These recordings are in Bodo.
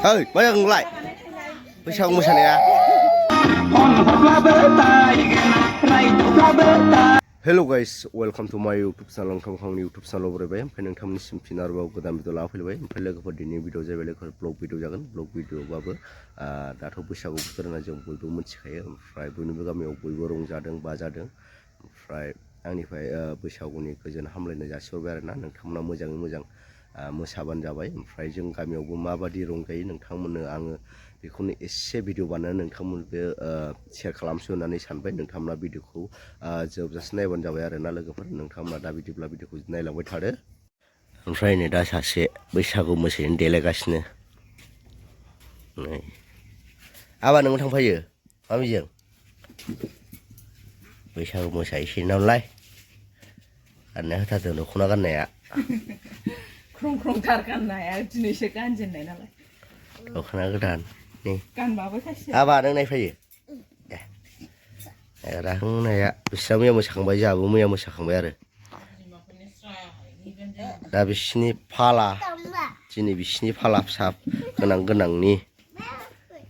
Ơi, mấy ông lại. Bây sao không này à? Hello guys, welcome to my YouTube channel. YouTube channel बरायबाय ओमफ्राय नोंथांमोननिसिम फिन आरोबाव गोदान भिडिअ लाना फैलायबाय ओमफ्राय लोगोफोर दिनै भिडिअ जाहैबाय लोगोफोर ब्लग भिडिअ जागोन ब्लग भिडिअबाबो दाथ' बैसागु बोथोर होनना जों बयबो मिथिखायो ओमफ्राय बयनिबो गामियाव बयबो रंजादों बाजादों ओमफ्राय आंनिफ्राय बैसागुनि गोजोन हामलायनाय जासिहरबाय आरोना नोंथांमोना मोजाङै मोजां मोसाबानो जाबाय ओमफ्राय जों गामियावबो माबादि रंजायो नोंथांमोननो आङो बेखौनो एसे भिडिअ बानायनानै नोंथांमोनबो शेयार खालामसो होननानै सानबाय नोंथांमोना भिडिअखौ जोबजासे नायबानो जाबाय आरोना लोगोफोर नोंथांमोना दा बिदिब्ला भिडिअखौ नायलांबाय थादो ओमफ्राय नै दा सासे बैसागु मोसानो देलायगासिनो नै आबा नोंबो थांफायो मामिजों बैसागु मोसायोसै नालाय गाननाया होथारदों दख'ना गाननाया ख्रं ख्रंथार गाननाया दिनैसो गानजेननाय नालाय दख'ना गोदान नै गानबाबो सासे आबा नों नायफायो राहांनाया बिस्रा मैया मोसाखांबाय जोंहाबो मैया मोसाखांबाय आरो दा बिसिनि फाला दिनै बिसिनि फाला फिसा गोनां गोनांनि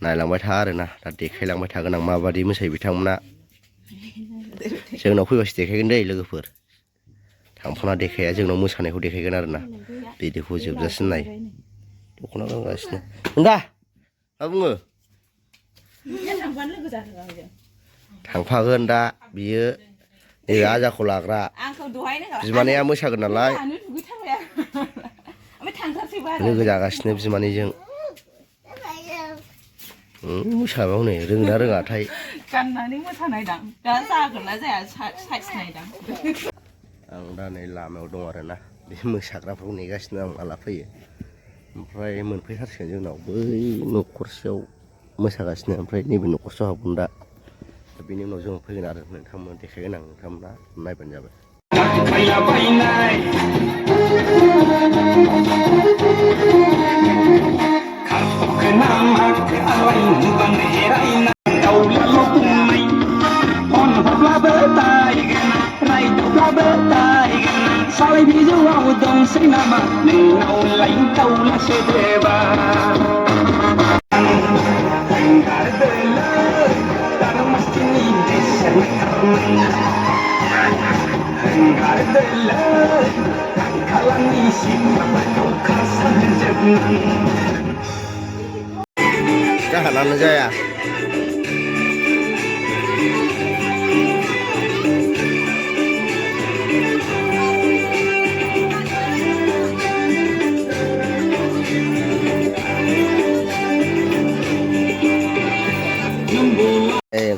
नायलांबाय था आरोना दा देखायलांबाय थागोन आं माबादि मोसायो बिथांमोना जोंनाव फैबासो देखायगोन दै लोगोफोर थांफाना देखाया जोंनाव मोसानायखौ देखायगोन आरोना भिडिअखौ जोबजासिम नाय दख'ना गानगासिनो दा मा बुङो थांफागोन दा बियो नैबे आजाखौ लाग्रा बिमानैया मोसागोन नालाय लोगो जागासिनो बिमानैजों मोसाबाव नै रोंना रोङाथाय गाननानै मोसानायदां दा जागोन ना जाया साइज नायदां आं दा नै लामायाव दं आरोना बे मोसाग्राफोरखौ नेगासिनो आं माला फैयो ओमफ्राय मोनफैथारसिगोन जोंनाव बै न'खरसेयाव मोसागासिनो ओमफ्राय नैबे न'खरसेयाव हाबगोन दा बेनि उनाव जों फैगोन आरो नोंथांमोन देखायगोन आं नोंथांमोना नायबानो जाबाय Salai bijuau dong senama nau lain taulah sedeba Engkar belah dan mesti ni desen Engkar belah kalang isi kau kasar jepun Jalan aja ya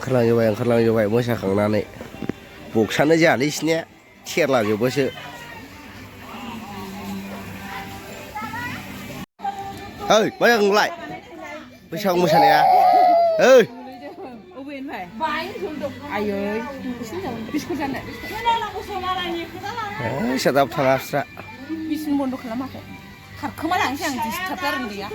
ओंखारलांजोबबाय मोसाखांनानै बक्सानो जायालै इसिनिया थेरलाजोबोसो ओइ मा जागोन नोंलाय बैसागु मोसानाया ओइ सादाब थाङा बिस्रा बिसिनि बन्द' खालामाखै खारखोमा लांसै आं दिस्टार्ब जादों गैया